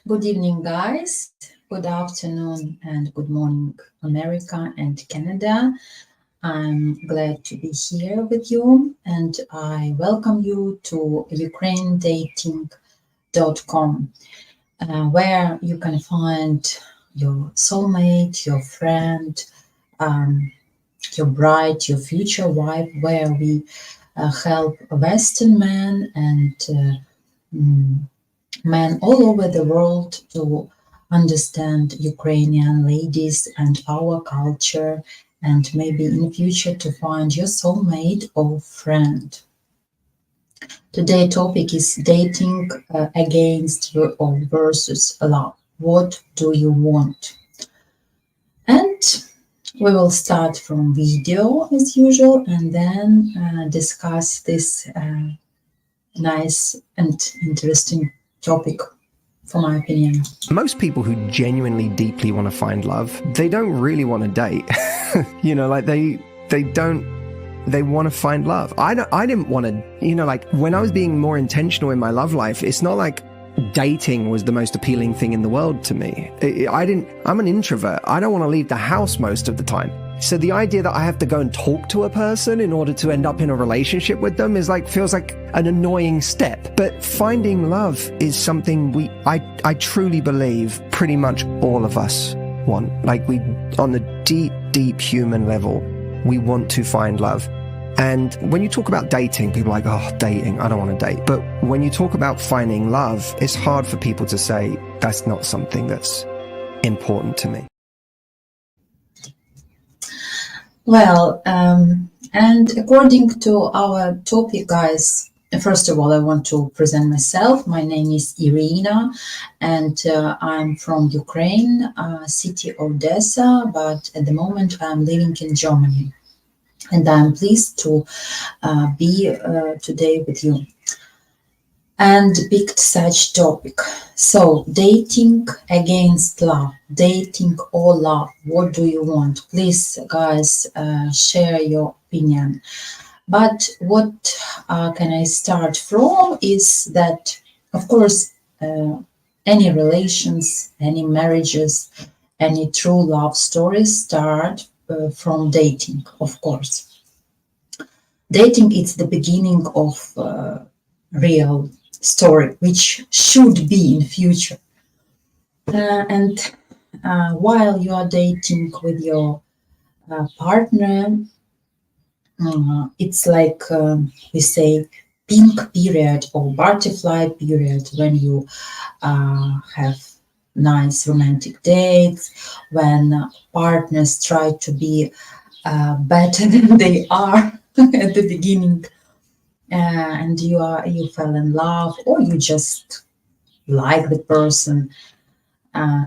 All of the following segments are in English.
Good evening, guys. Good afternoon and good morning, America and Canada. I'm glad to be here with you, and I welcome you to ukrainedating.com, where you can find your soulmate, your friend, um, your bride, your future wife, where we help Western men and men all over the world to understand Ukrainian ladies and our culture, and maybe in the future to find your soulmate or friend. Today's topic is dating against or versus love. What do you want? And we will start from video as usual, and then discuss this nice and interesting topic, for my opinion. Most people who genuinely deeply want to find love, they don't really want to date. They want to find love. I didn't want to, when I was being more intentional in my love life, it's not like dating was the most appealing thing in the world to me. I'm an introvert. I don't want to leave the house most of the time. So the idea that I have to go and talk to a person in order to end up in a relationship with them feels like an annoying step. But finding love is something I truly believe pretty much all of us want. On the deep human level, we want to find love. And when you talk about dating, people are like, oh, dating, I don't want to date. But when you talk about finding love, it's hard for people to say that's not something that's important to me. Well, and according to our topic, guys, first of all, I want to present myself. My name is Irina, and I'm from Ukraine, city Odessa, but at the moment I'm living in Germany. And I'm pleased to be today with you and picked such topic. So, dating against love, dating or love, what do you want? Please, guys, share your opinion. But what can I start from is that, of course, any relations, any marriages, any true love stories start from dating, of course. Dating is the beginning of real story, which should be in future. And while you are dating with your partner, it's like we say pink period or butterfly period, when you have nice romantic dates, when partners try to be better than they are at the beginning, and you fell in love, or you just like the person.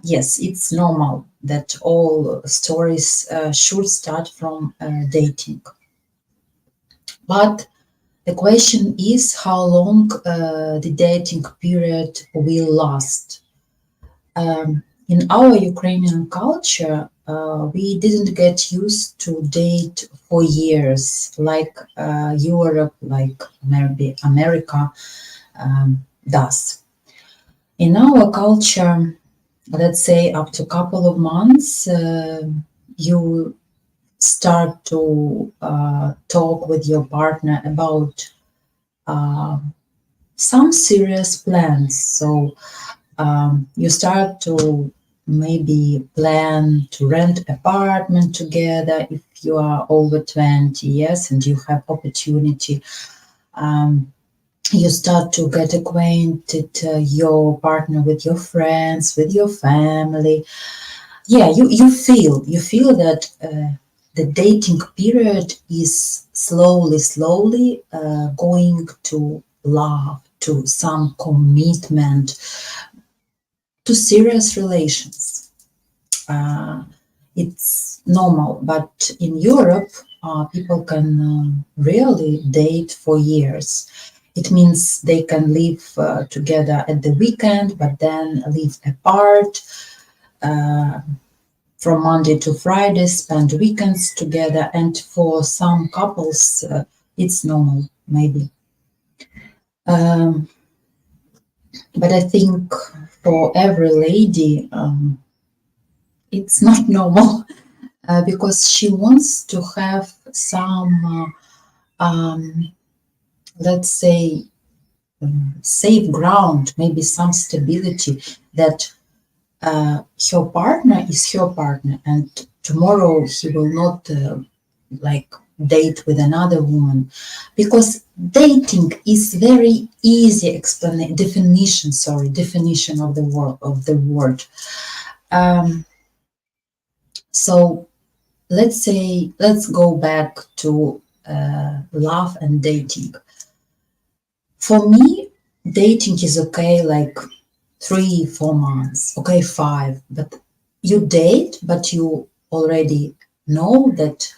Yes, it's normal that all stories should start from dating. But the question is how long the dating period will last. In our Ukrainian culture, we didn't get used to date for years, like Europe, like maybe America does. In our culture, let's say after a couple of months, you start to talk with your partner about some serious plans. So you start to maybe plan to rent apartment together if you are over 20 years and you have opportunity. You start to get acquainted your partner with your friends, with your family. Yeah, you feel that the dating period is slowly going to love, to some commitment, to serious relations. It's normal, but in Europe, people can really date for years. It means they can live together at the weekend, but then live apart from Monday to Friday, spend weekends together. And for some couples, it's normal, maybe. But I think for every lady, it's not normal because she wants to have some, let's say, safe ground, maybe some stability that her partner is her partner, and tomorrow he will not like date with another woman, because dating is very easy definition of the word. Um, so let's go back to love and dating. For me, dating is okay, like 3 4 months, okay, 5, but you date, but you already know that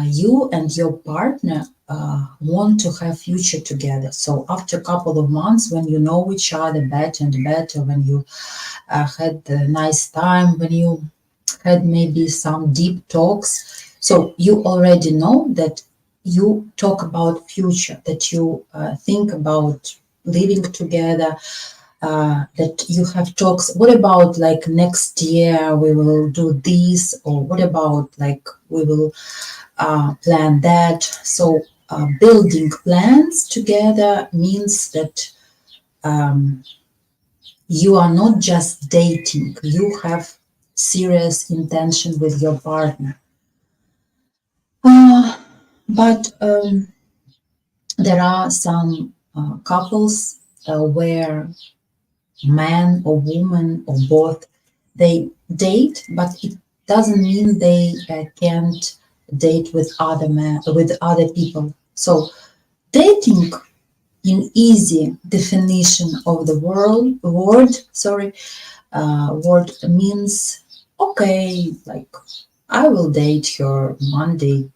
you and your partner want to have future together. So after a couple of months, when you know each other better and better, when you had a nice time, when you had maybe some deep talks, so you already know that you talk about future, that you think about living together, that you have talks. What about like next year we will do this, or what about like we will plan that. So building plans together means that um, you are not just dating, you have serious intention with your partner. Uh, but there are some couples where man or woman or both, they date, but it doesn't mean they can't date with other men, with other people. So dating in easy definition of the word means, okay, like I will date her Monday,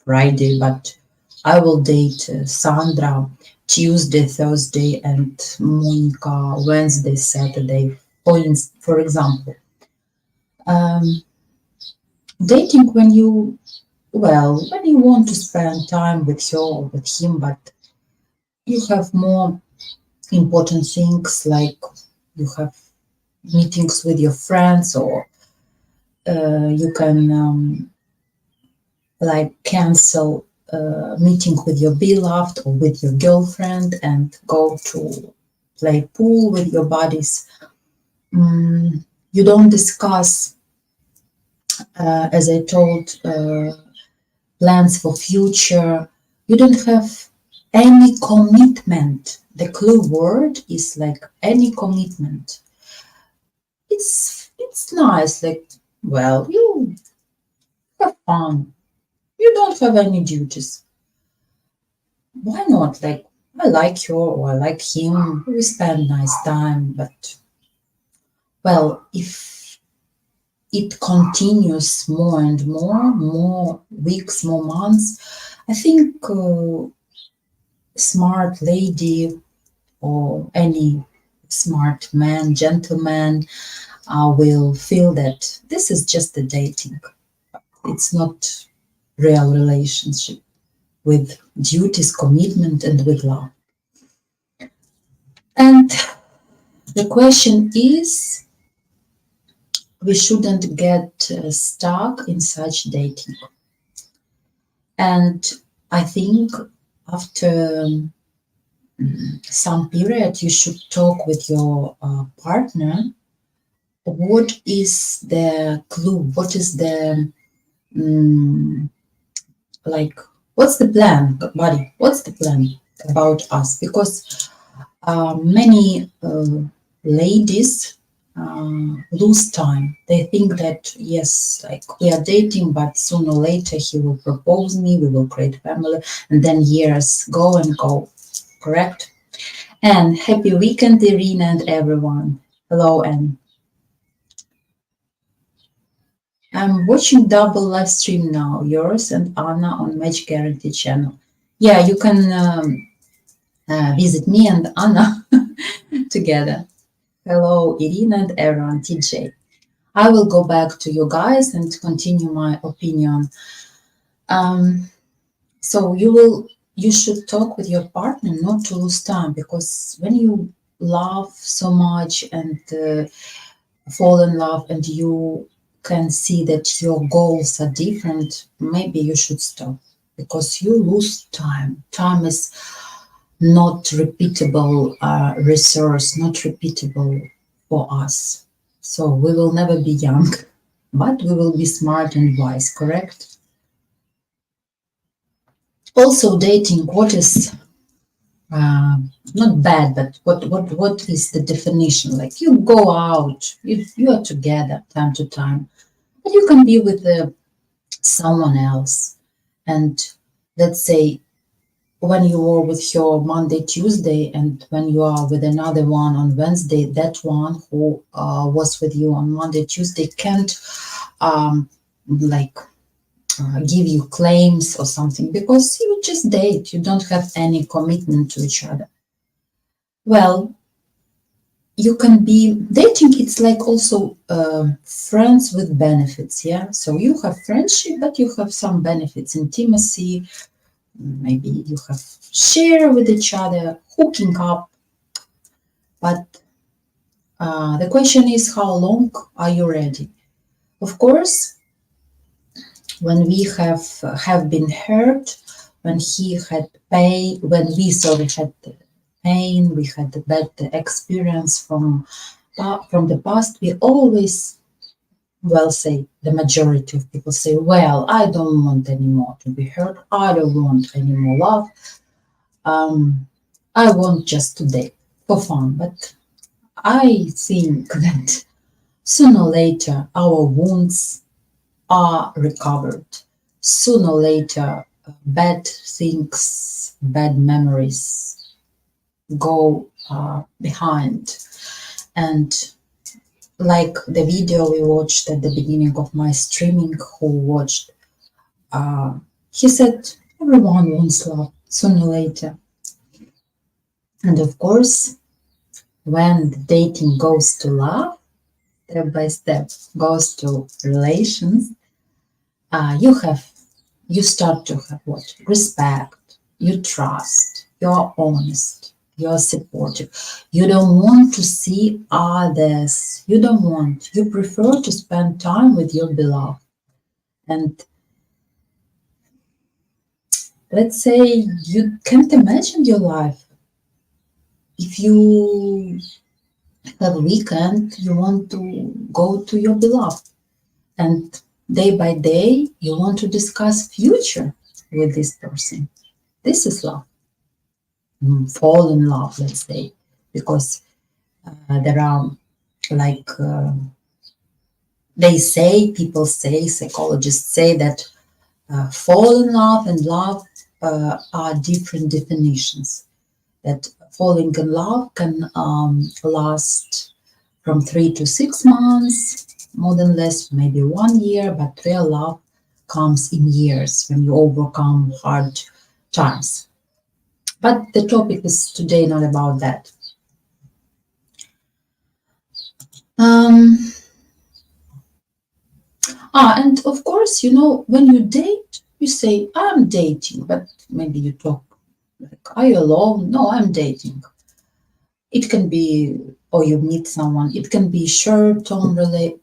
Friday, but I will date Sandra Tuesday, Thursday, and Monica Wednesday, Saturday, for example. Um, Dating when you, well, when you want to spend time with her or with him, but you have more important things, like you have meetings with your friends, or you can like cancel meeting with your beloved or with your girlfriend and go to play pool with your buddies. You don't discuss, as I told, plans for future. You don't have any commitment. The clue word is like any commitment. It's nice, like, well, you have fun. You don't have any duties. Why not? Like, I like her or I like him. We spend nice time, but well, if it continues more and more weeks, more months, I think smart lady or any smart man, gentleman, will feel that this is just a dating. It's not real relationship with duties, commitment, and with love. And the question is, we shouldn't get stuck in such dating. And I think after some period, you should talk with your partner. What is the clue? What is the like? What's the plan, buddy? What's the plan about us? Because many ladies lose time. They think that yes, like we are dating, but sooner or later he will propose me, we will create family, and then years go and go. Correct? And happy weekend, Irina and everyone. Hello, and I'm watching double live stream now, yours and Anna on Match Guarantee channel. Yeah, you can visit me and Anna together. Hello, Irina and everyone, TJ. I will go back to you guys and continue my opinion. So you should talk with your partner not to lose time, because when you love so much and fall in love, and you can see that your goals are different, maybe you should stop, because you lose time. Time is not repeatable resource, not repeatable for us. So we will never be young, but we will be smart and wise, correct? Also, dating, what is uh, not bad, but what is the definition? Like, you go out, you are together time to time, but you can be with someone else. And let's say when you are with your Monday, Tuesday, and when you are with another one on Wednesday, that one who was with you on Monday, Tuesday can't like give you claims or something, because you just date, you don't have any commitment to each other. Well, you can be dating, it's like also friends with benefits, yeah? So you have friendship, but you have some benefits, intimacy, maybe you have share with each other, hooking up. But the question is, how long are you ready? Of course, when we have been hurt, when he had pain, when we sorry had pain, we had a bad experience from the past, we always, well, say the majority of people say, well, I don't want anymore to be hurt, I don't want any more love, I want just to date for fun. But I think that sooner or later our wounds are recovered. Sooner or later, bad things, bad memories go behind. And like the video we watched at the beginning of my streaming, who watched, uh, he said, everyone wants love sooner or later. And of course, when the dating goes to love, step by step goes to relations, you start to have what? Respect, you trust, you're honest, you're supportive. You don't want to see others. You don't want, you prefer to spend time with your beloved. And let's say you can't imagine your life. If you have a weekend, you want to go to your beloved. And day by day, you want to discuss future with this person. This is love. Fall in love, let's say, because there are like they say, people say, psychologists say that fall in love and love are different definitions. That falling in love can last from 3 to 6 months, more than less, maybe 1 year, but real love comes in years when you overcome hard times. But the topic is today not about that. Um, and of course, when you date, you say, I'm dating, but maybe you talk like, are you alone? No, I'm dating. It can be, or you meet someone, it can be short-term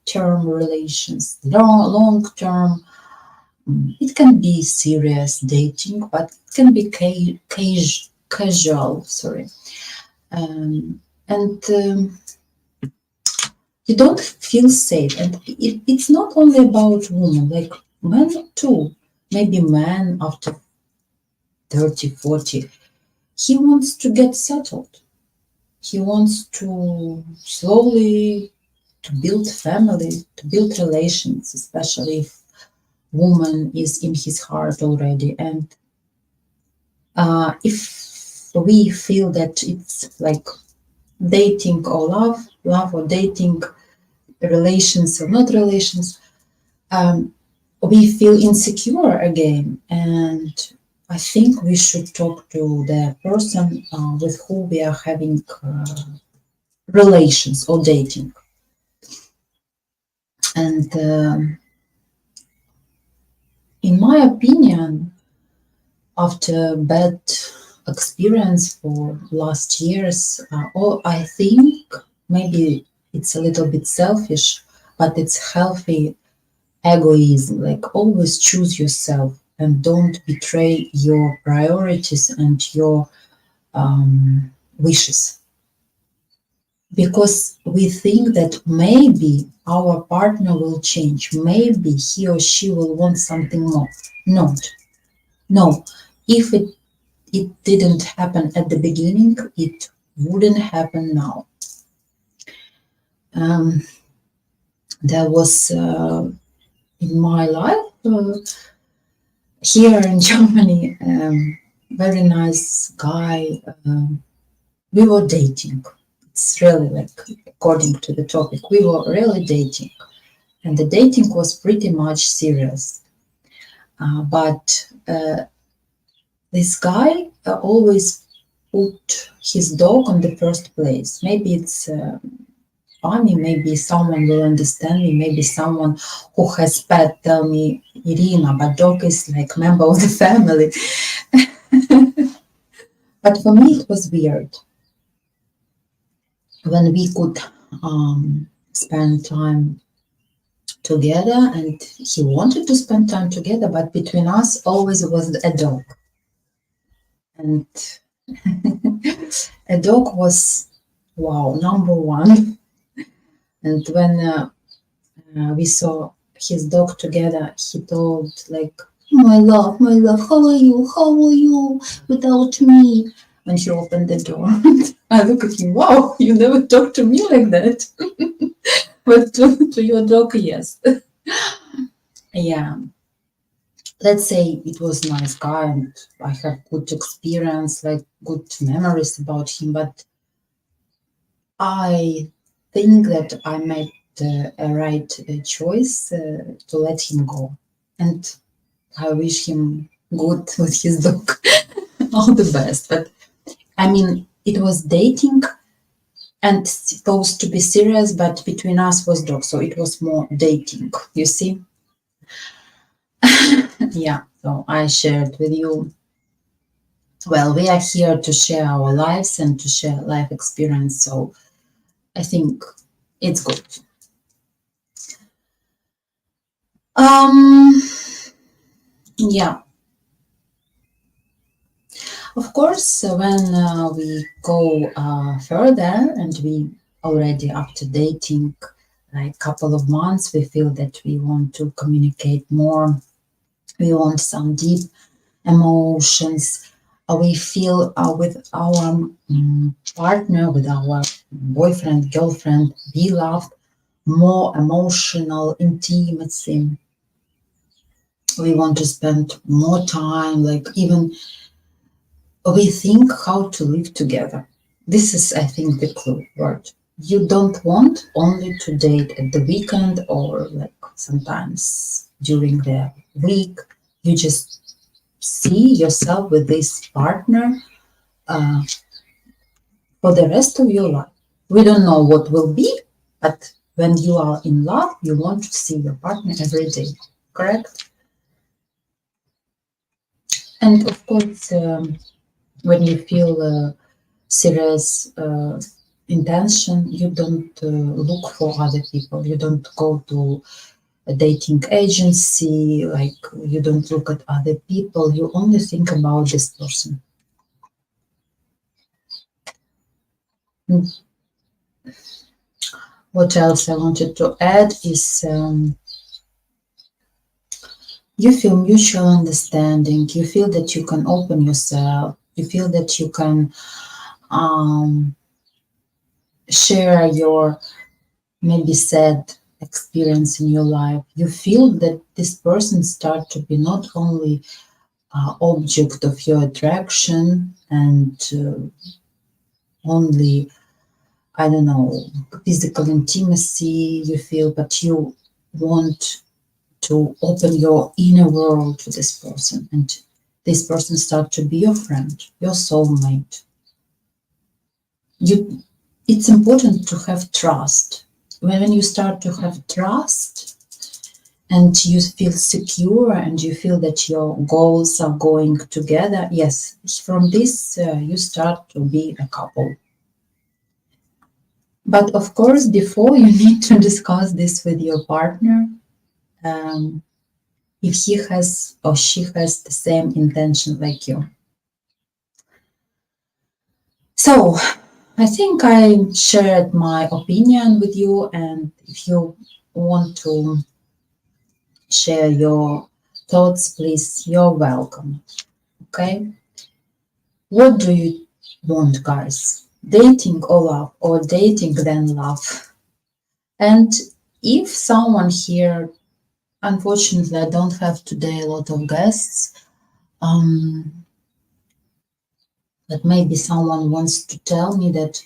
term relations, long-term. It can be serious dating, but it can be casual, sorry. And you don't feel safe. And it's not only about women, like men too. Maybe man after 30, 40, he wants to get settled. He wants to slowly to build family, to build relations, especially if woman is in his heart already. And if we feel that it's like dating or love or dating, relations or not relations, we feel insecure again. And I think we should talk to the person with who we are having relations or dating. And in my opinion, after bad experience for last years, or I think maybe it's a little bit selfish, but it's healthy egoism. Like always choose yourself and don't betray your priorities and your wishes. Because we think that maybe our partner will change, maybe he or she will want something more. Not. No. If it didn't happen at the beginning, it wouldn't happen now. There was in my life here in Germany, very nice guy. We were dating. It's really like, according to the topic, we were really dating. And the dating was pretty much serious. But this guy always put his dog on the first place. Maybe it's funny, maybe someone will understand me, maybe someone who has pet tell me, Irina, but dog is like member of the family. But for me, it was weird when we could spend time together, and he wanted to spend time together, but between us always was a dog. And a dog was, wow, number one. And when we saw his dog together, he told like, my love, how are you without me? When he opened the door, I look at him, wow, you never talk to me like that. But to your dog, yes. Yeah. Let's say it was a nice guy and I have good experience, like good memories about him, but I think that I made a right choice to let him go. And I wish him good with his dog, all the best. But I mean, it was dating and supposed to be serious, but between us was dog, so it was more dating, you see? Yeah, so I shared with you. Well, we are here to share our lives and to share life experience, so I think it's good. Yeah. Of course, when we go further and we already after dating like couple of months, we feel that we want to communicate more. We want some deep emotions. We feel with our partner, with our boyfriend, girlfriend, beloved, more emotional intimacy. We want to spend more time, like even we think how to live together. This is, I think, the clue word. You don't want only to date at the weekend or like sometimes during the week. You just see yourself with this partner uh, for the rest of your life. We don't know what will be, but when you are in love, you want to see your partner every day, correct? And of course, when you feel serious intention, you don't look for other people. You don't go to a dating agency, like you don't look at other people. You only think about this person. What else I wanted to add is you feel mutual understanding. You feel that you can open yourself. You feel that you can share your maybe sad experience in your life. You feel that this person start to be not only object of your attraction and only, I don't know, physical intimacy you feel, but you want to open your inner world to this person, and this person start to be your friend, your soulmate. It's important to have trust. When you start to have trust and you feel secure and you feel that your goals are going together, yes, from this you start to be a couple. But of course, before you need to discuss this with your partner, if he has or she has the same intention like you. So I think I shared my opinion with you, and if you want to share your thoughts, please, you're welcome. Okay? What do you want, guys? Dating or love, or dating then love? And if someone here, unfortunately, I don't have today a lot of guests, but maybe someone wants to tell me that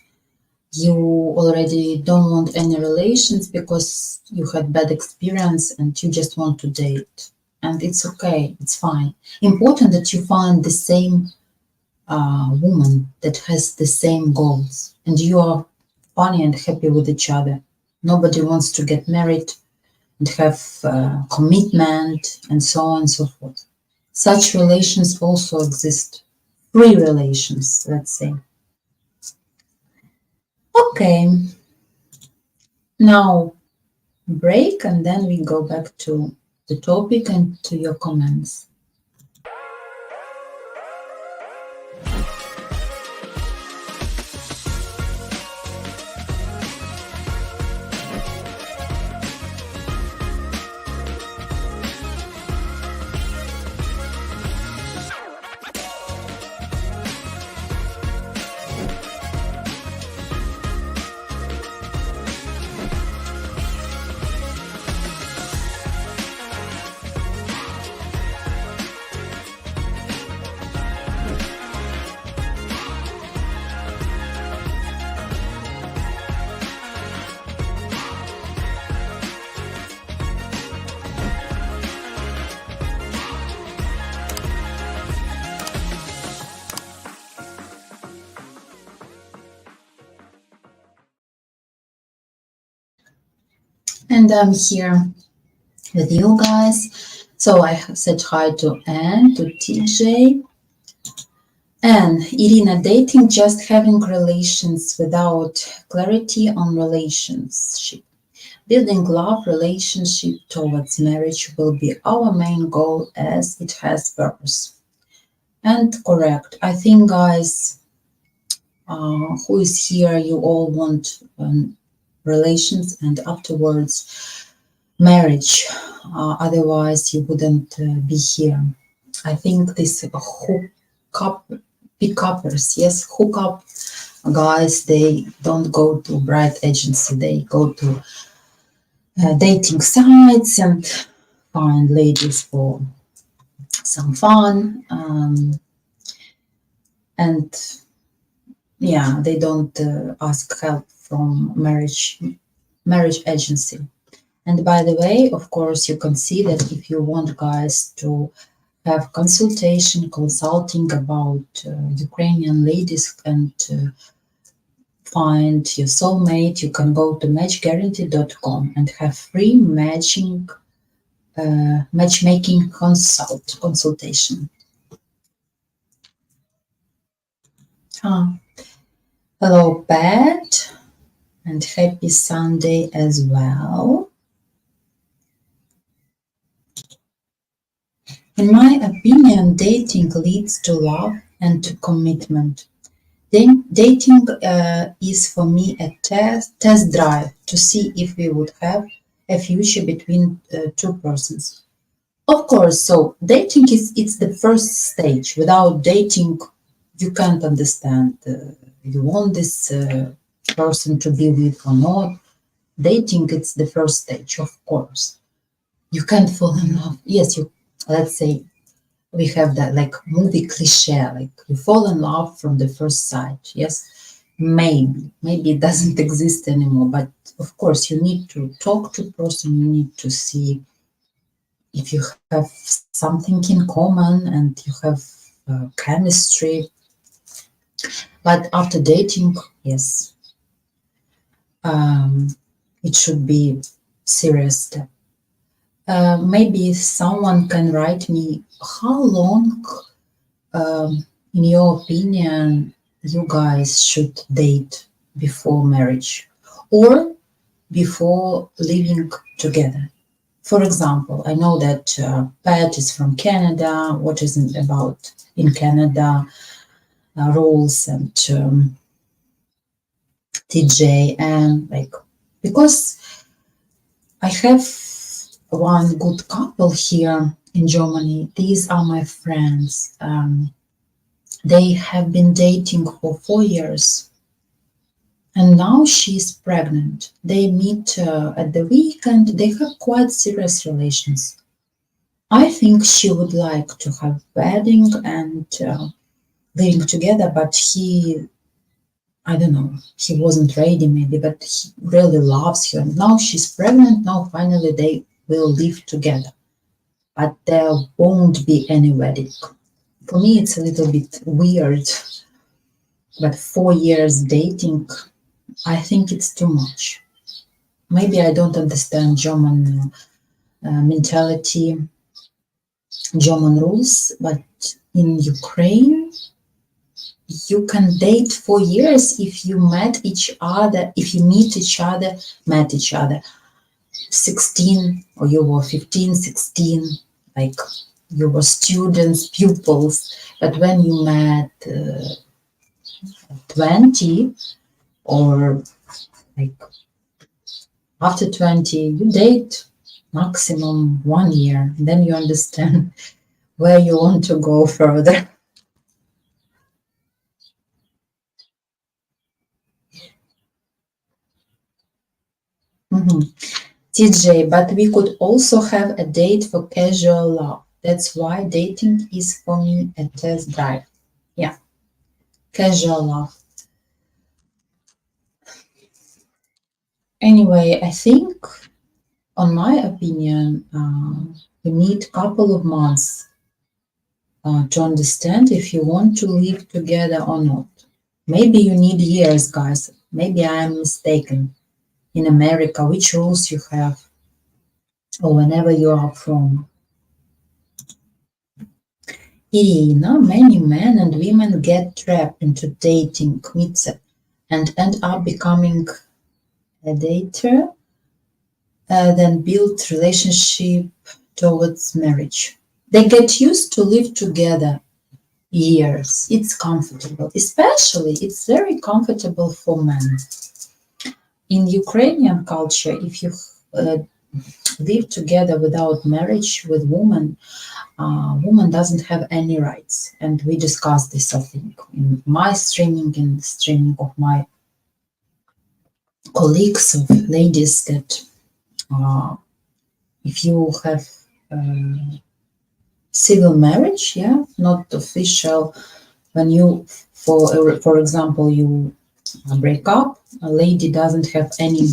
you already don't want any relations because you had bad experience and you just want to date. And it's okay, it's fine. Important that you find the same woman that has the same goals and you are funny and happy with each other. Nobody wants to get married and have commitment and so on and so forth. Such relations also exist. Free relations, let's say. Okay, now break and then we go back to the topic and to your comments. And I'm here with you guys. So I said hi to Anne, to TJ. And Irina, dating, just having relations without clarity on relationship. Building love relationship towards marriage will be our main goal as it has purpose. And correct. I think, guys, who is here, you all want relations and afterwards marriage. Otherwise, you wouldn't be here. I think this hookup, pickuppers, yes, hookup guys, they don't go to bride agency. They go to dating sites and find ladies for some fun. And yeah, they don't ask help from marriage agency. And by the way, of course, you can see that if you want guys to have consulting about Ukrainian ladies and find your soulmate, you can go to matchguarantee.com and have free matchmaking consultation. Hello, Pat, and happy Sunday as well. In my opinion, dating leads to love and to commitment. Dating is for me a test drive to see if we would have a future between two persons. Of course, so dating it's the first stage. Without dating, you can't understand you want this person to be with or not. Dating, it's the first stage, of course. You can't fall in love. Yes, let's say we have that like movie cliche, like you fall in love from the first sight. Yes, maybe it doesn't exist anymore, but of course you need to talk to person, you need to see if you have something in common and you have chemistry. But after dating, yes, it should be serious step. Maybe someone can write me how long, in your opinion, you guys should date before marriage or before living together. For example, I know that Pat is from Canada. What is it about in Canada rules and TJ and like because I have one good couple here in Germany. These are my friends. They have been dating for 4 years, and now she's pregnant. They meet at the weekend. They have quite serious relations. I think she would like to have wedding and living together, but I don't know, he wasn't ready maybe, but he really loves her. Now she's pregnant. Now finally they will live together, but there won't be any wedding. For me, it's a little bit weird, but 4 years dating, I think it's too much. Maybe I don't understand German mentality, German rules, but in Ukraine, you can date 4 years if you met each other, if you met each other 16 or you were 15, 16, like you were students, pupils. But when you met 20 or like after 20, you date maximum 1 year. Then you understand where you want to go further. TJ, but we could also have a date for casual love. That's why dating is for me a test drive. Yeah, casual love. Anyway, I think, on my opinion, you need a couple of months to understand if you want to live together or not. Maybe you need years, guys. Maybe I am mistaken. In America, which rules you have, or whenever you are from. Irina, many men and women get trapped into dating kmitze and end up becoming a dater, then build relationship towards marriage. They get used to live together years. It's comfortable, especially it's very comfortable for men. In Ukrainian culture, if you live together without marriage with woman, woman doesn't have any rights. And we discussed this, I think, in my streaming and streaming of my colleagues of ladies that if you have civil marriage, yeah, not official, when you, for example, you break up, a lady doesn't have any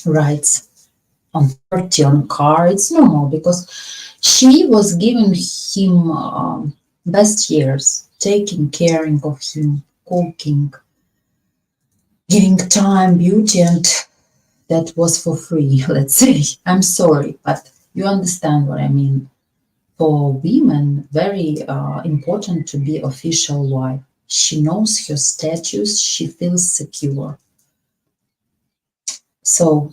rights on property, on car. It's normal because she was giving him best years, taking caring of him, cooking, giving time, beauty, and that was for free, let's say. I'm sorry, but you understand what I mean. For women, very important to be official wife. She knows her status, she feels secure. So,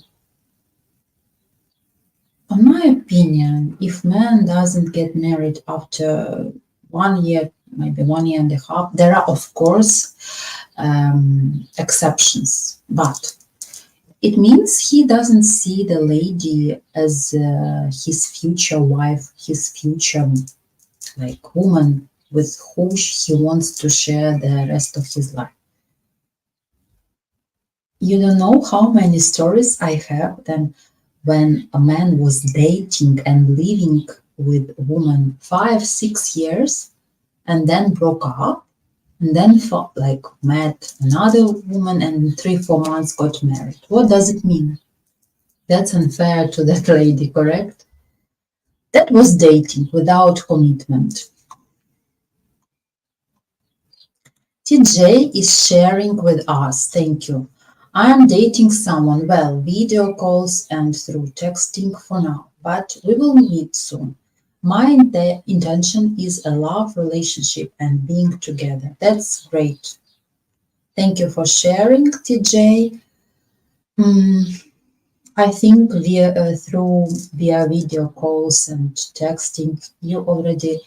in my opinion, if man doesn't get married after 1 year, maybe 1 year and a half, there are, of course, exceptions, but it means he doesn't see the lady as his future wife, his future like woman with whom he wants to share the rest of his life. You don't know how many stories I have then when a man was dating and living with a woman 5-6 years and then broke up and then like met another woman and in 3-4 months got married. What does it mean? That's unfair to that lady, correct? That was dating without commitment. TJ is sharing with us. Thank you. I am dating someone, well, video calls and through texting for now. but we will meet soon. My intention is a love relationship and being together. That's great. Thank you for sharing, TJ. I think via video calls and texting, you already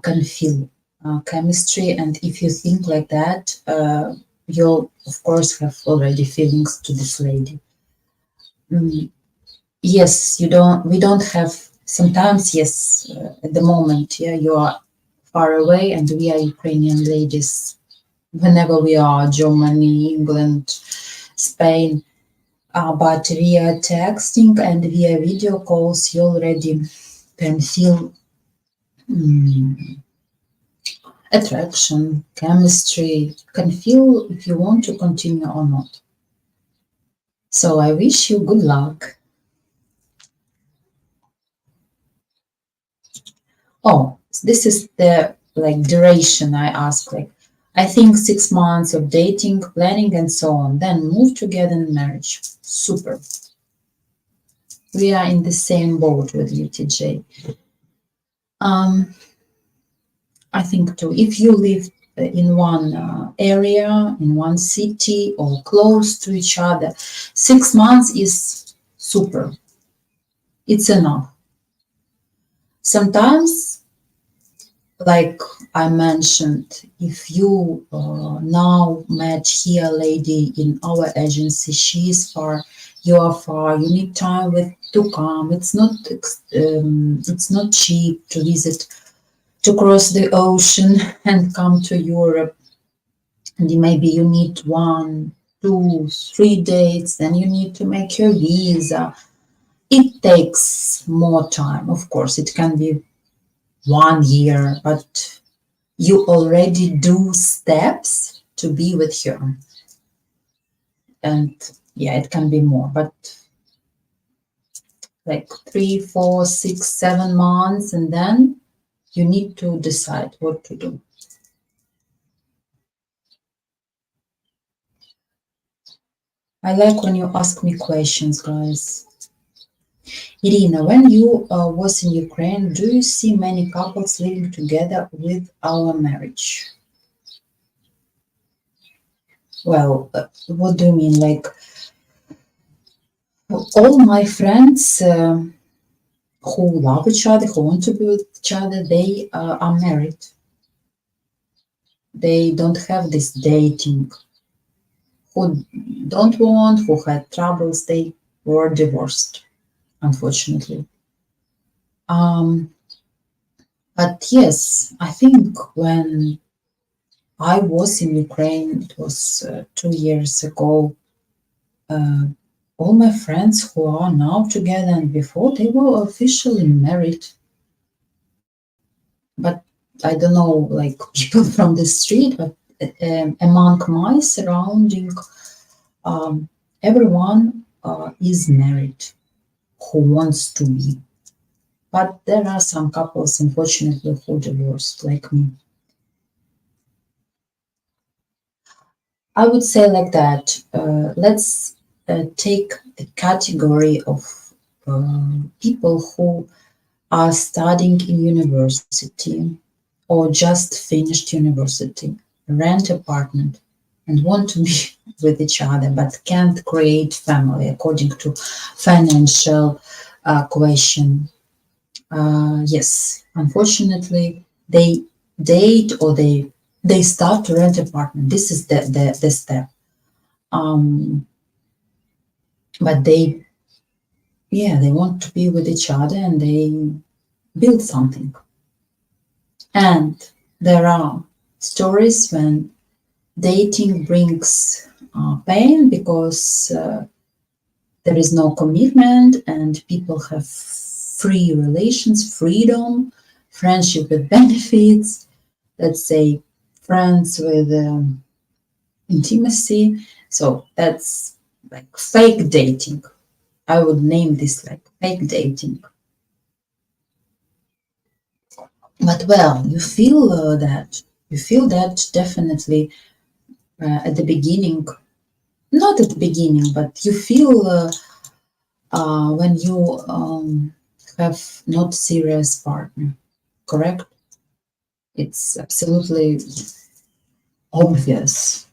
can feel chemistry, and if you think like that, you'll of course have already feelings to this lady. Mm, yes, we don't have sometimes. Yes, at the moment, yeah, you are far away, and we are Ukrainian ladies. Whenever we are Germany, England, Spain, but via texting and via video calls, you already can feel attraction, chemistry, can feel if you want to continue or not. So I wish you good luck. Oh, this is the like duration I ask. Like, I think 6 months of dating, planning, and so on. Then move together in marriage. Super. We are in the same boat with you, TJ. I think too. If you live in one area, in one city, or close to each other, 6 months is super. It's enough. Sometimes, like I mentioned, if you now match here a lady in our agency, she is far, you are far, you need time with to come. It's not cheap to visit, to cross the ocean and come to Europe. And maybe you need 1, 2, 3 dates, then you need to make your visa. It takes more time, of course. It can be 1 year, but you already do steps to be with her. And yeah, it can be more, but like 3, 4, 6, 7 months, and then you need to decide what to do. I like when you ask me questions, guys. Irina, when you was in Ukraine, do you see many couples living together with our marriage? Well, what do you mean? Like, all my friends who love each other, who want to be with each other, they are married. They don't have this dating. Who don't want, who had troubles, they were divorced, unfortunately. But yes, I think when I was in Ukraine, it was 2 years ago. All my friends who are now together and before, they were officially married. But I don't know, like people from the street, but among my surrounding, everyone is married who wants to be. But there are some couples, unfortunately, who divorced, like me. I would say like that. Let's take the category of people who are studying in university or just finished university, rent apartment, and want to be with each other, but can't create family according to financial question. Yes, unfortunately, they date or they start to rent apartment. This is the step. But they want to be with each other and they build something. And there are stories when dating brings pain because there is no commitment and people have free relations, freedom, friendship with benefits, let's say friends with intimacy. So that's like fake dating. I would name this like fake dating. But well, you feel that. You feel that definitely at the beginning. Not at the beginning, but you feel when you have not serious partner, correct? It's absolutely obvious.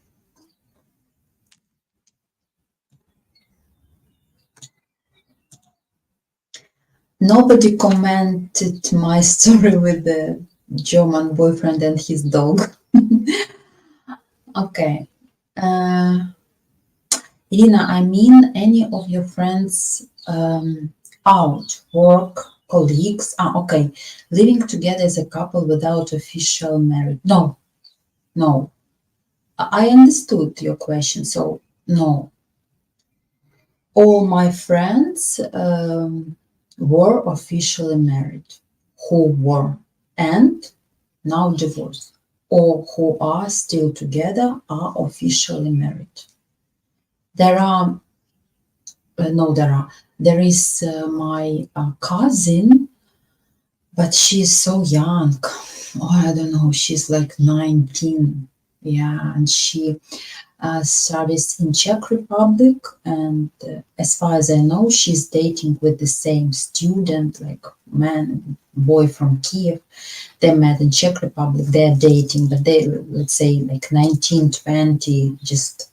Nobody commented my story with the German boyfriend and his dog. Okay. Irina, I mean any of your friends out, work, colleagues. Okay. Living together as a couple without official marriage. No, no. I understood your question, so no. All my friends were officially married, who were and now divorced, or who are still together are officially married. There are, no, there are. There is my cousin, but she's so young. Oh, I don't know. She's like 19. Yeah, and she studies in Czech Republic, and as far as I know, she's dating with the same student, like man, boy from Kiev. They met in Czech Republic. They're dating, but they, let's say, like 19, 20, just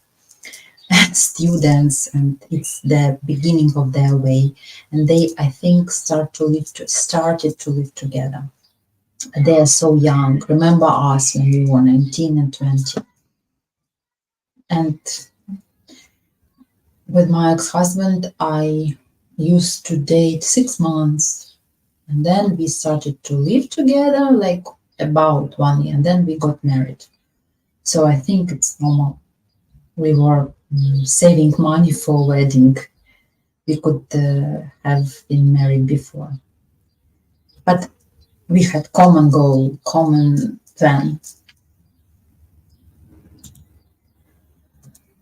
students, and it's the beginning of their way. And they, I think, started to live together. They are so young. Remember us when we were 19 and 20. And with my ex-husband, I used to date 6 months, and then we started to live together like about 1 year, and then we got married. So I think it's normal. We were saving money for wedding. We could have been married before, but we had common goal, common plan.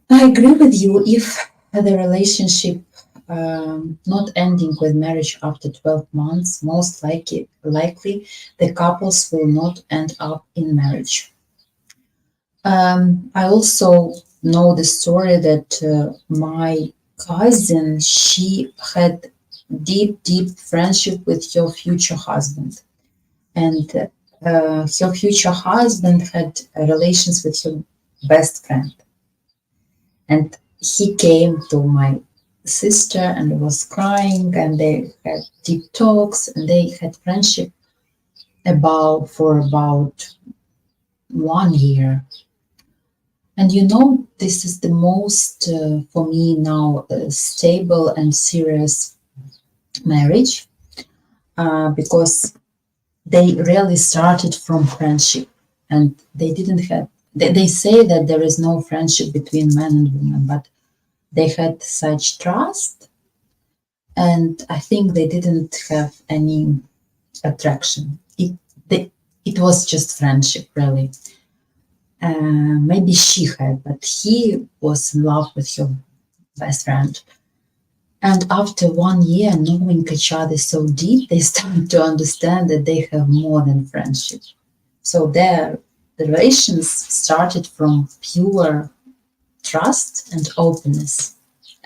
I agree with you. If the relationship not ending with marriage after 12 months, most likely the couples will not end up in marriage. I also know the story that my cousin, she had deep friendship with her future husband, and her future husband had relations with her best friend, and he came to my sister and was crying, and they had deep talks, and they had friendship for about 1 year. And you know, this is the most, for me now, stable and serious marriage, because they really started from friendship, and they didn't have, they say that there is no friendship between man and woman, but they had such trust, and I think they didn't have any attraction. It was just friendship, really. Maybe she had, but he was in love with her best friend. And after 1 year, knowing each other so deep, they started to understand that they have more than friendship. So the relations started from pure trust and openness.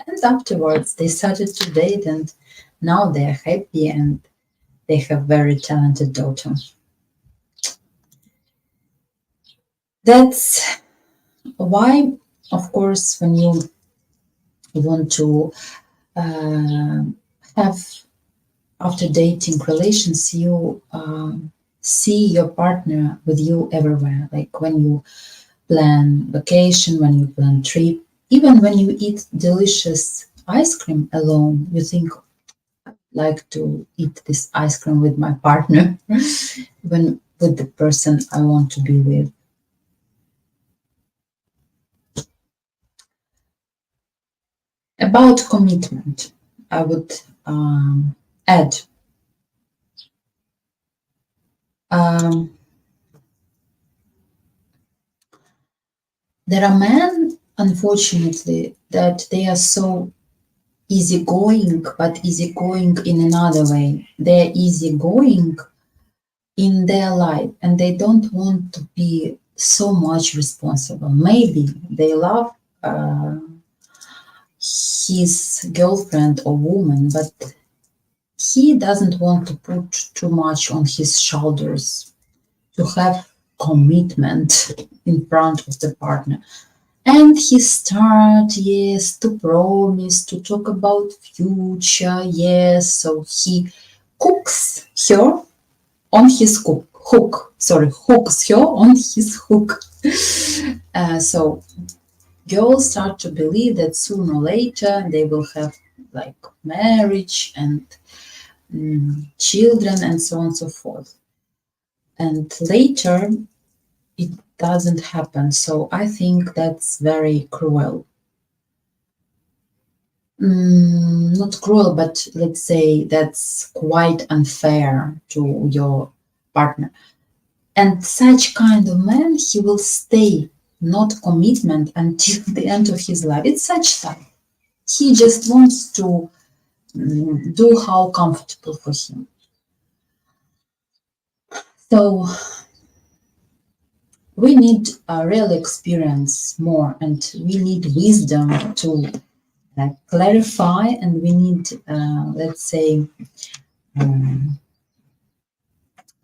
And afterwards, they started to date, and now they're happy, and they have very talented daughter. That's why, of course, when you want to have after dating relations, you see your partner with you everywhere. Like when you plan vacation, when you plan trip, even when you eat delicious ice cream alone, you think, like to eat this ice cream with my partner, when with the person I want to be with. About commitment, I would add, there are men, unfortunately, that they are so easygoing, but easygoing in another way. They're easygoing in their life, and they don't want to be so much responsible. Maybe they love his girlfriend or woman, but he doesn't want to put too much on his shoulders, to have commitment in front of the partner. And he start, yes, to promise, to talk about future, yes. So he cooks her on his hooks her on his hook. So girls start to believe that sooner or later they will have like marriage and children and so on and so forth. And later it doesn't happen. So I think that's very cruel. Not cruel, but let's say that's quite unfair to your partner. And such kind of man, he will stay not commitment until the end of his life. It's such type. He just wants to do how comfortable for him. So we need a real experience more, and we need wisdom to clarify, and we need, let's say,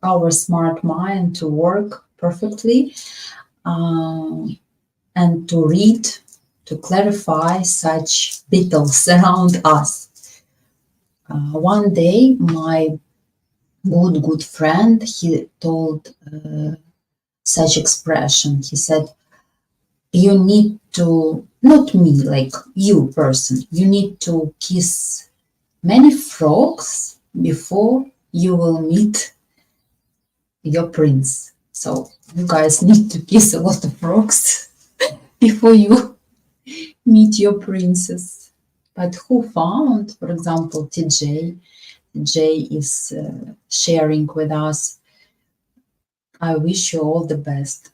our smart mind to work perfectly, and to read, to clarify such battles around us. One day, my good friend, he told such expression. He said, you need to, not me, like you person, you need to kiss many frogs before you will meet your prince. So you guys need to kiss a lot of frogs before you meet your princess. But who found, for example, TJ? TJ is sharing with us. I wish you all the best.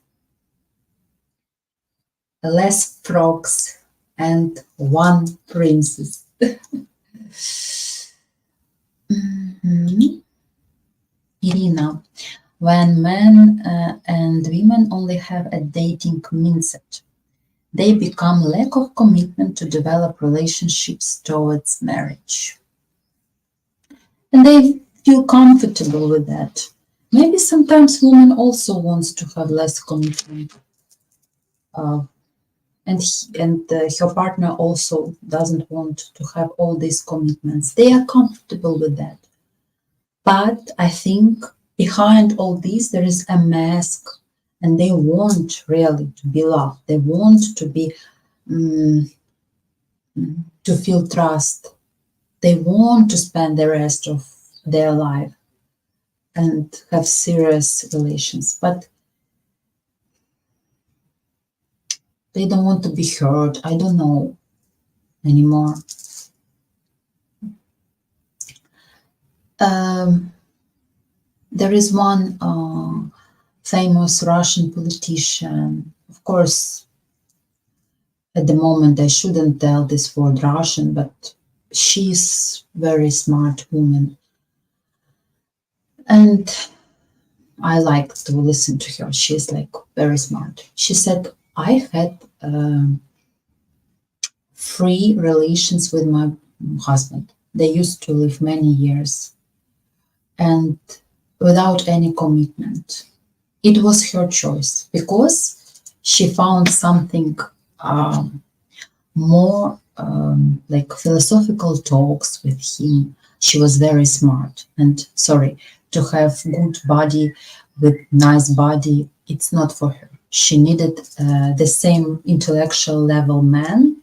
Less frogs and one princess. Irina, when men and women only have a dating mindset, they become lack of commitment to develop relationships towards marriage. And they feel comfortable with that. Maybe sometimes women also wants to have less commitment. And her partner also doesn't want to have all these commitments. They are comfortable with that. But I think behind all this, there is a mask, and they want really to be loved. They want to be, to feel trust. They want to spend the rest of their life and have serious relations. But they don't want to be hurt. I don't know anymore. There is one famous Russian politician. Of course, at the moment I shouldn't tell this word Russian, but she's very smart woman. And I like to listen to her. She's like very smart. She said, I had 3 relations with my husband. They used to live many years and without any commitment. It was her choice because she found something more like philosophical talks with him. She was very smart, and to have good body with nice body, it's not for her. She needed the same intellectual level man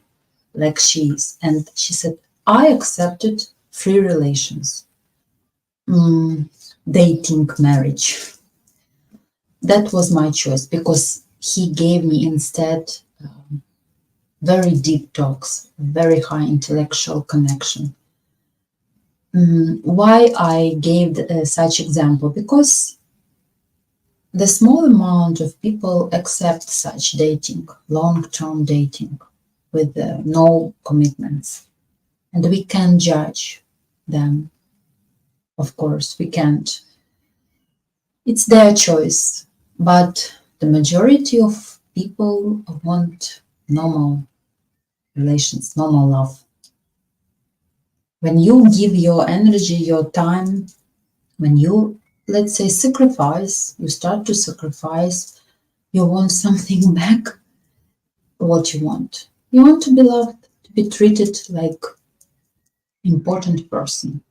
like she is. And she said, I accepted 3 relations, dating, marriage. That was my choice because he gave me instead very deep talks, very high intellectual connection. Why I gave such example? Because the small amount of people accept such dating, long-term dating with no commitments. And we can judge them. Of course, we can't. It's their choice. But the majority of people want normal relations, normal love. when you give your energy, your time, when you, let's say, sacrifice, you start to sacrifice, you want something back. What you want? You want to be loved, to be treated like important person.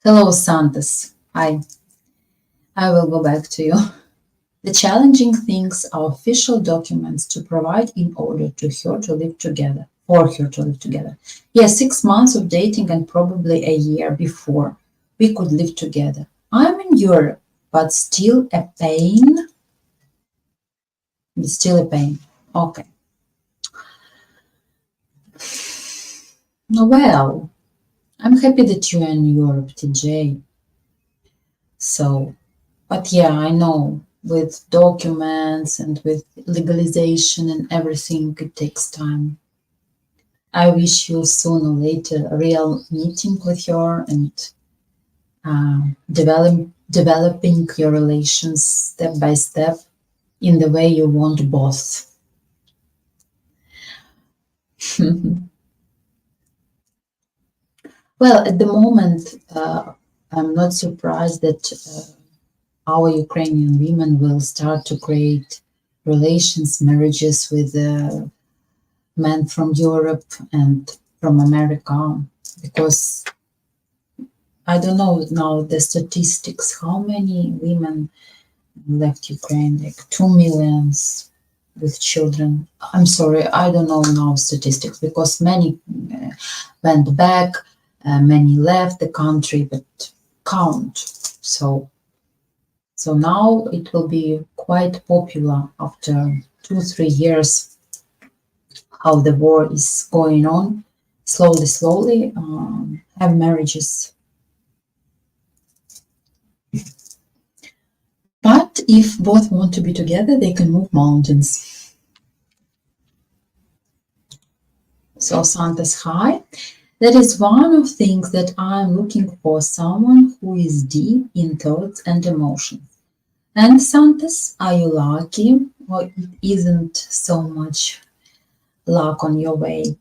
Hello, Santos. I will go back to you. The challenging things are official documents to provide in order to her to live together, for her to live together. Yes, 6 months of dating and probably a year before we could live together. I'm in Europe, but still a pain. It's still a pain. Okay. Well, I'm happy that you're in Europe, TJ. So, but yeah, I know with documents and with legalization and everything, it takes time. I wish you sooner or later a real meeting with her and developing your relations step by step in the way you want both. Well, at the moment, I'm not surprised that our Ukrainian women will start to create relations, marriages with men from Europe and from America, because I don't know now the statistics, how many women left Ukraine, like 2 millions with children. I'm sorry, I don't know now statistics because many went back, many left the country, but count. So now it will be quite popular after 2-3 years how the war is going on. Slowly, have marriages. But if both want to be together, they can move mountains. So Santa's high. That is one of things that I'm looking for, someone who is deep in thoughts and emotions. And Santas, are you lucky, or it isn't so much luck on your way?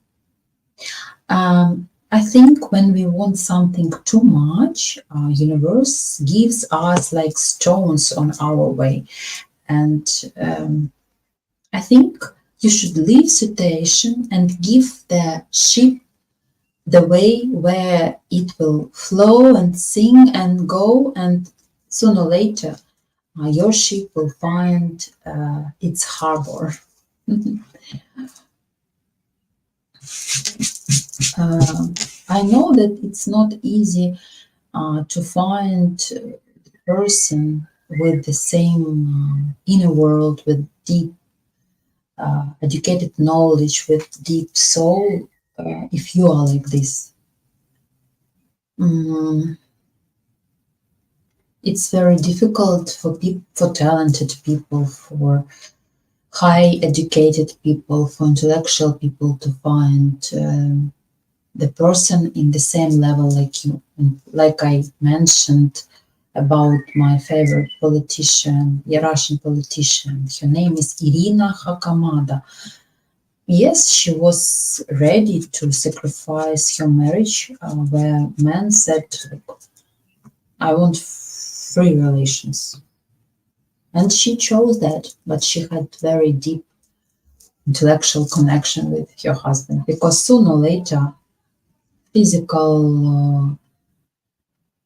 I think when we want something too much, universe gives us like stones on our way. And I think you should leave situation and give the ship the way where it will flow and sing and go, and sooner or later your ship will find its harbor. I know that it's not easy to find a person with the same inner world, with deep educated knowledge, with deep soul, if you are like this. It's very difficult for talented people, for high educated people, for intellectual people to find the person in the same level like you. And like I mentioned about my favorite politician, a Russian politician, her name is Irina Hakamada. Yes, she was ready to sacrifice her marriage, where man said, I want free relations. And she chose that, but she had very deep intellectual connection with her husband, because sooner or later, physical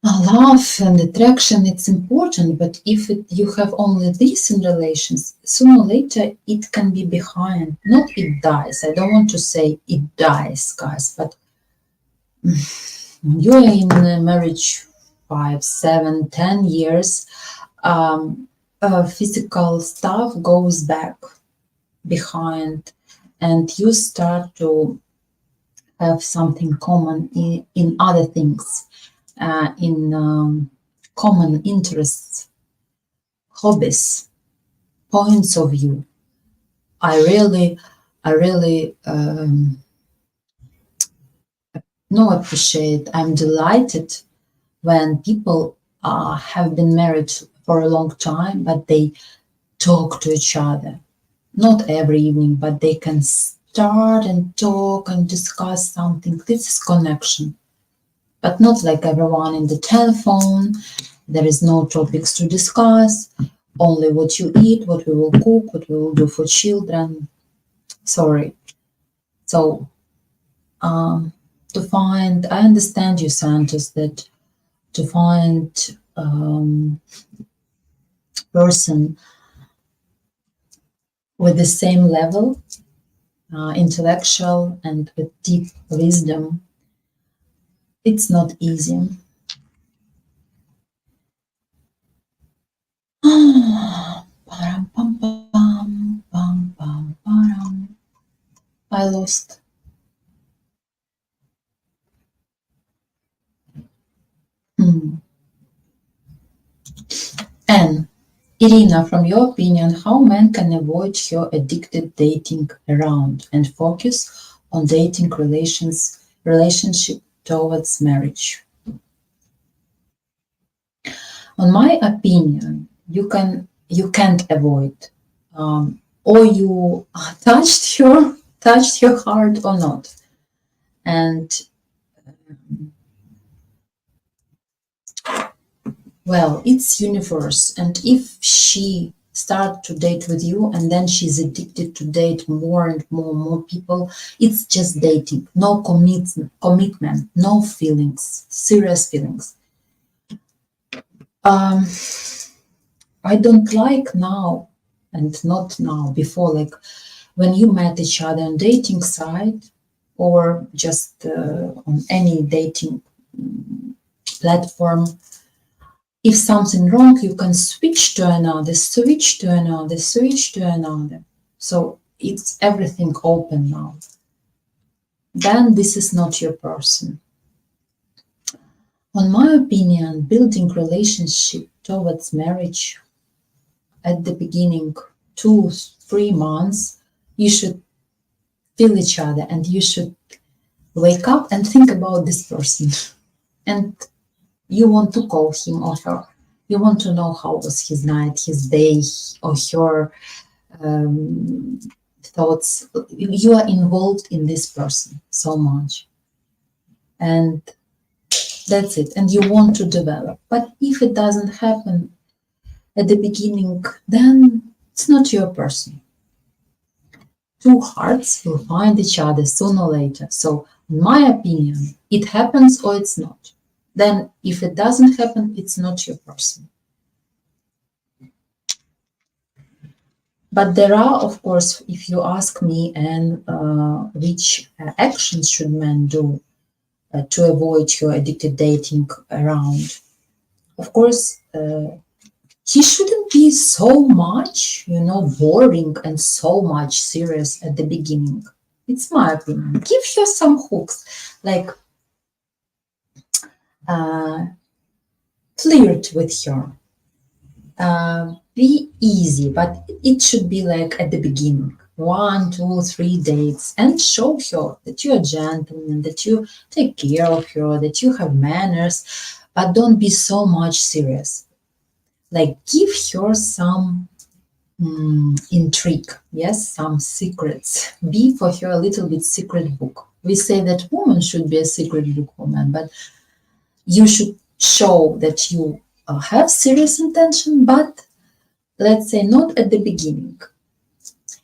love and attraction, it's important, but if you have only this in relations, sooner or later it can be behind. Not it dies. I don't want to say it dies, guys, but when you are in a marriage 5, 7, 10 years, physical stuff goes back behind, and you start to have something common in other things, in common interests, hobbies, points of view. I really appreciate. I'm delighted when people have been married for a long time, but they talk to each other. Not every evening, but they can start and talk and discuss something. This is connection, but not like everyone in the telephone. There is no topics to discuss, only what you eat, what we will cook, what we will do for children. Sorry. So, to find, I understand you, Santos, that to find person with the same level, intellectual and with deep wisdom, it's not easy. I lost. And Irina, from your opinion, how men can avoid your addicted dating around and focus on dating relationship towards marriage? On my opinion, you can't avoid, or you touched your heart or not, and well, it's universe. And if she start to date with you and then she's addicted to date more and more people, it's just dating, no commitment, no feelings, serious feelings. I don't like now, and not now, before, like when you met each other on dating site or just on any dating platform. If something wrong, you can switch to another, switch to another, switch to another. So it's everything open now. Then this is not your person. On my opinion, building relationship towards marriage at the beginning, 2-3 months, you should feel each other and you should wake up and think about this person. And you want to call him or her. You want to know how was his night, his day, or her thoughts. You are involved in this person so much. And that's it. And you want to develop. But if it doesn't happen at the beginning, then it's not your person. Two hearts will find each other sooner or later. So, in my opinion, it happens or it's not. Then if it doesn't happen, it's not your person. But there are, of course, if you ask me, and which actions should men do to avoid your addicted dating around? Of course, he shouldn't be so much, boring and so much serious at the beginning. It's my opinion. Give her some hooks, like flirt with her. Be easy, but it should be like at the beginning, 1, 2, 3 dates, and show her that you're a gentleman, that you take care of her, that you have manners, but don't be so much serious. Like give her some intrigue, yes, some secrets. Be for her a little bit secret book. We say that woman should be a secret book woman, but you should show that you have serious intention, but let's say not at the beginning.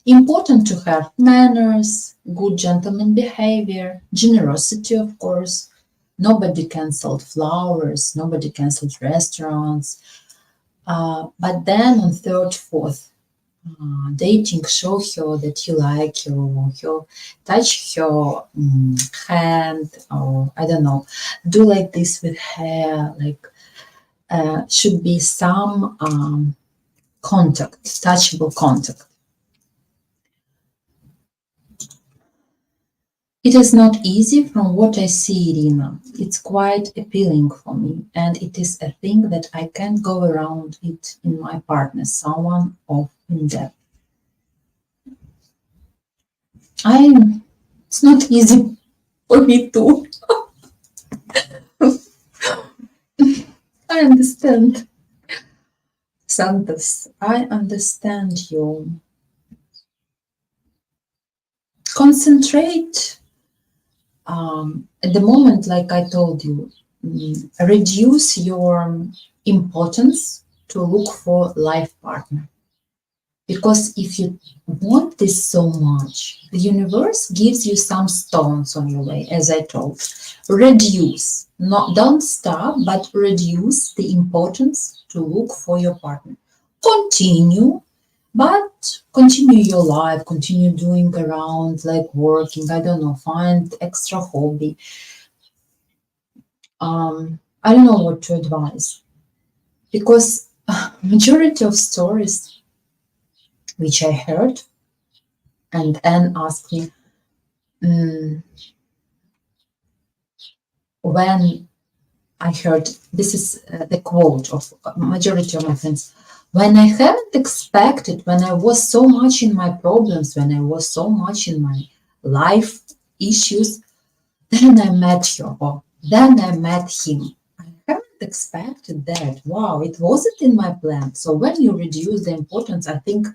Important to have manners, good gentleman behavior, generosity, of course. Nobody cancelled flowers, nobody cancelled restaurants. But then on third, fourth dating, show her that you like her, touch her hand, or I don't know, do like this with hair, like should be some contact, touchable contact. It is not easy from what I see, Irina. It's quite appealing for me, and it is a thing that I can't go around it in my partner, someone of in depth. It's not easy for me too. I understand. Santos, I understand you. Concentrate at the moment, like I told you, reduce your importance to look for life partner. Because if you want this so much, the universe gives you some stones on your way, as I told. Reduce, not don't stop, but reduce the importance to look for your partner. Continue, but continue your life, continue doing around, like working, I don't know, find extra hobby. I don't know what to advise, because majority of stories which I heard, and Anne asked me, when I heard, this is the quote of majority of my friends, when I haven't expected, when I was so much in my problems, when I was so much in my life issues, then I met her, or then I met him. I haven't expected that. Wow, it wasn't in my plan. So when you reduce the importance, I think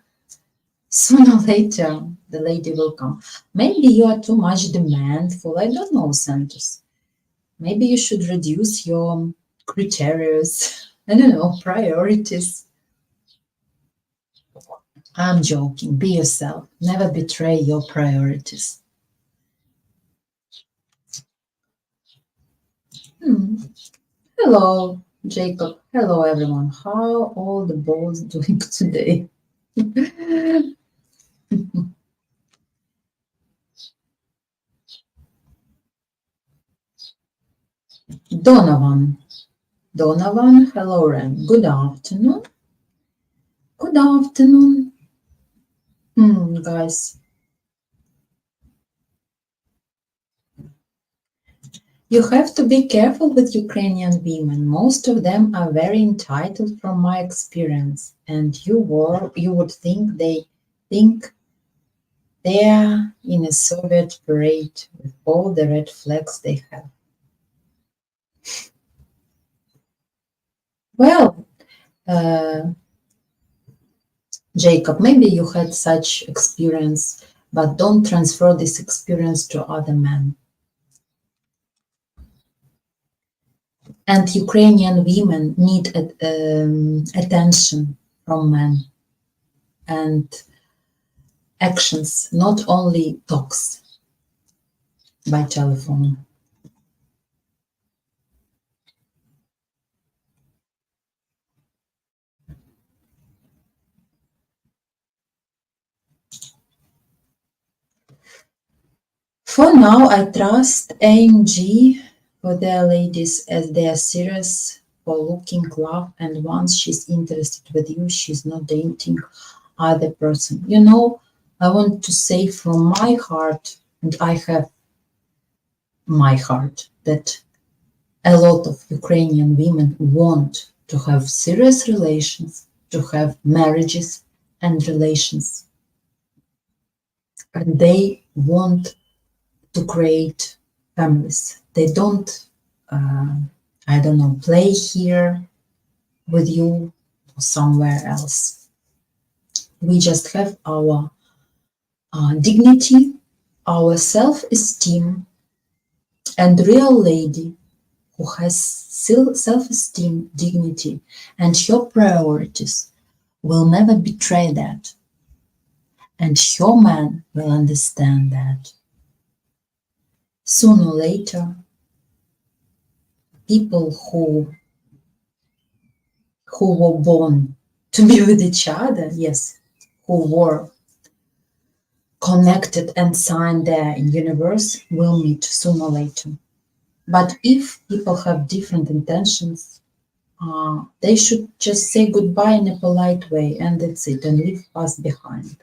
sooner or later the lady will come. Maybe you are too much demandful. I don't know, Santos. Maybe you should reduce your criteria. I don't know, priorities. I'm joking. Be yourself. Never betray your priorities. Hello, Jacob. Hello, everyone. How all the balls doing today? Donovan. Donovan, hello, Ren. Good afternoon. Good afternoon. Guys, you have to be careful with Ukrainian women. Most of them are very entitled from my experience, and you would think they're in a Soviet parade with all the red flags they have. Well, Jacob, maybe you had such experience, but don't transfer this experience to other men. And Ukrainian women need attention from men and actions, not only talks by telephone. For now, I trust AMG for their ladies, as they are serious for looking love, and once she's interested with you, she's not dating other person. You know, I want to say from my heart, and I have my heart, that a lot of Ukrainian women want to have serious relations, to have marriages and relations. And they want to create families. They don't, I don't know, play here with you or somewhere else. We just have our dignity, our self-esteem, and real lady who has self-esteem, dignity, and her priorities will never betray that. And your man will understand that. Sooner or later, people who were born to be with each other, yes, who were connected and signed there in universe, will meet sooner or later. But if people have different intentions, they should just say goodbye in a polite way, and that's it, and leave us behind.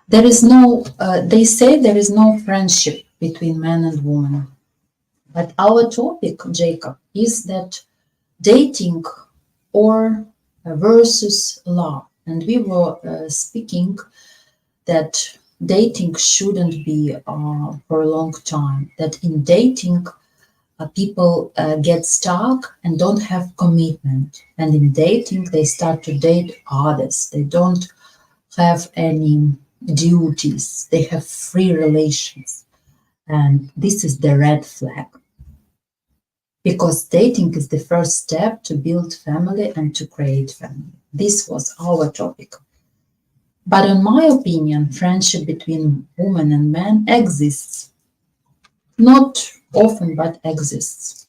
There is no, they say there is no friendship between man and woman. But our topic, Jacob, is that dating or versus love. And we were speaking that dating shouldn't be for a long time, that in dating people get stuck and don't have commitment. And in dating, they start to date others. They don't have any duties. They have free relations. And this is the red flag. Because dating is the first step to build family and to create family. This was our topic. But in my opinion, friendship between women and men exists. Not often, but exists.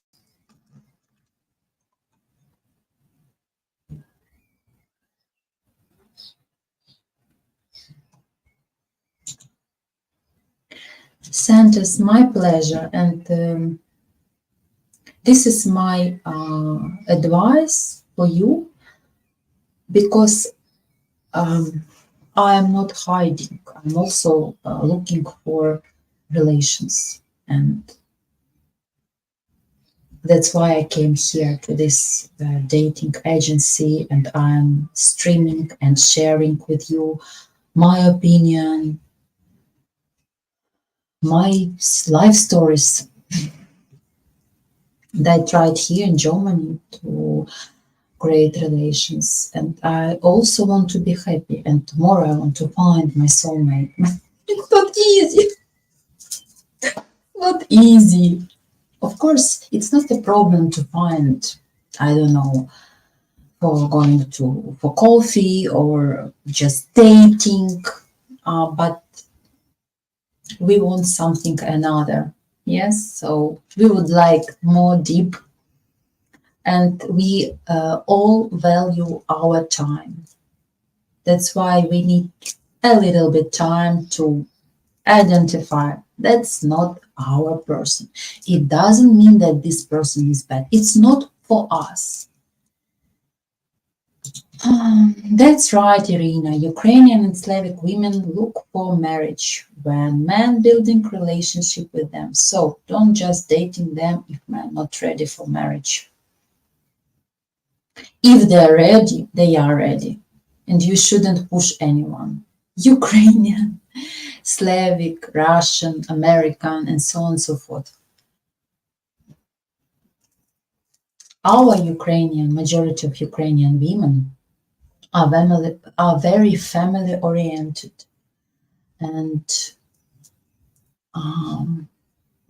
Santos, my pleasure. And this is my advice for you because I am not hiding. I'm also looking for relations. And that's why I came here to this dating agency, and I'm streaming and sharing with you my opinion, my life stories that I tried here in Germany to create relations. And I also want to be happy. And tomorrow I want to find my soulmate. It's not easy. Not easy. Of course, it's not a problem to find, I don't know, for going to for coffee or just dating, but we want something another. Yes, so we would like more deep, and we all value our time. That's why we need a little bit time to identify that's not our person. It doesn't mean that this person is bad. It's not for us. That's right, Irina. Ukrainian and Slavic women look for marriage when men building relationship with them. So don't just dating them if men not ready for marriage. If they're ready, they are ready. And you shouldn't push anyone. Ukrainian, Slavic, Russian, American, and so on and so forth. Our Ukrainian, majority of Ukrainian women are very family oriented. And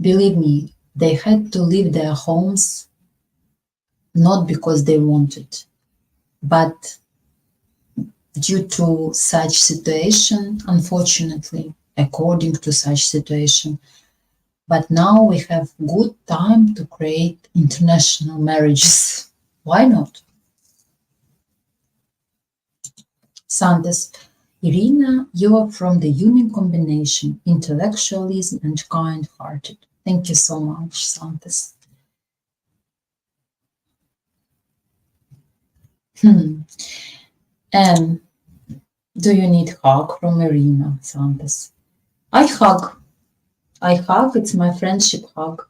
believe me, they had to leave their homes not because they wanted, but due to such situation, unfortunately, according to such situation. But now we have good time to create international marriages. Why not? Sandes, Irina, you are from the union combination, intellectualism and kind-hearted. Thank you so much, Sandes. And do you need hug from Irina, Sandes? I hug. It's my friendship hug.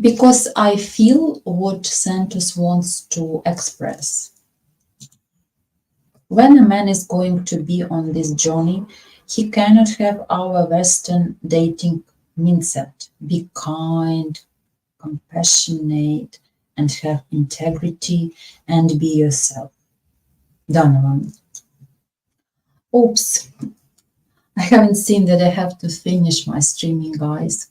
Because I feel what Santos wants to express. When a man is going to be on this journey, he cannot have our Western dating mindset. Be kind, compassionate, and have integrity, and be yourself. Donovan. Oops. I haven't seen that I have to finish my streaming, guys.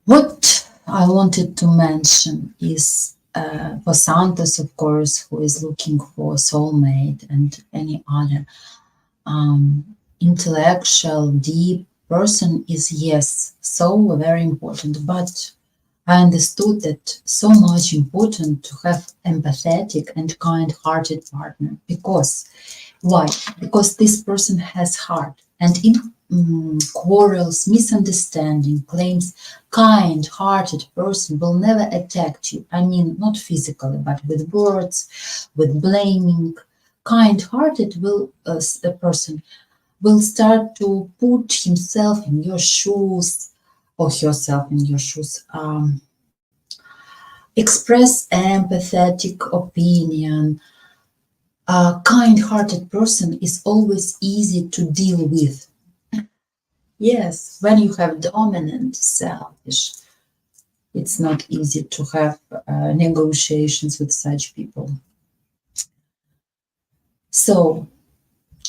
What I wanted to mention is for Santos, of course, who is looking for a soulmate and any other intellectual, deep person is, yes, so very important. But I understood that so much important to have empathetic and kind-hearted partner. Because, why? Because this person has heart. And in quarrels, misunderstanding, claims, kind-hearted person will never attack you. I mean, not physically, but with words, with blaming. Kind-hearted will a person will start to put himself in your shoes or herself in your shoes. Express empathetic opinion. A kind-hearted person is always easy to deal with. Yes, when you have dominant, selfish, it's not easy to have negotiations with such people. So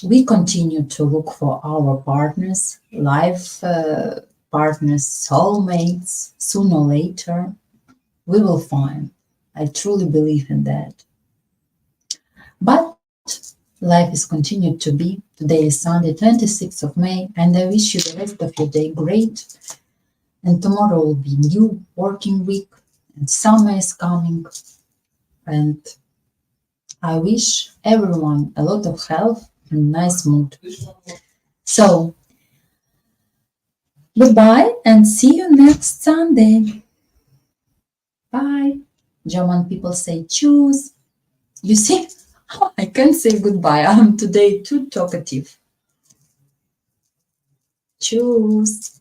we continue to look for our partners, life partners, soulmates. Sooner or later, we will find. I truly believe in that. But life is continued to be. Today is Sunday, 26th of May, and I wish you the rest of your day great. And tomorrow will be new working week, and summer is coming. And I wish everyone a lot of health and nice mood. So, goodbye and see you next Sunday. Bye. German people say choose. You see, I can't say goodbye. I'm today too talkative. Choose.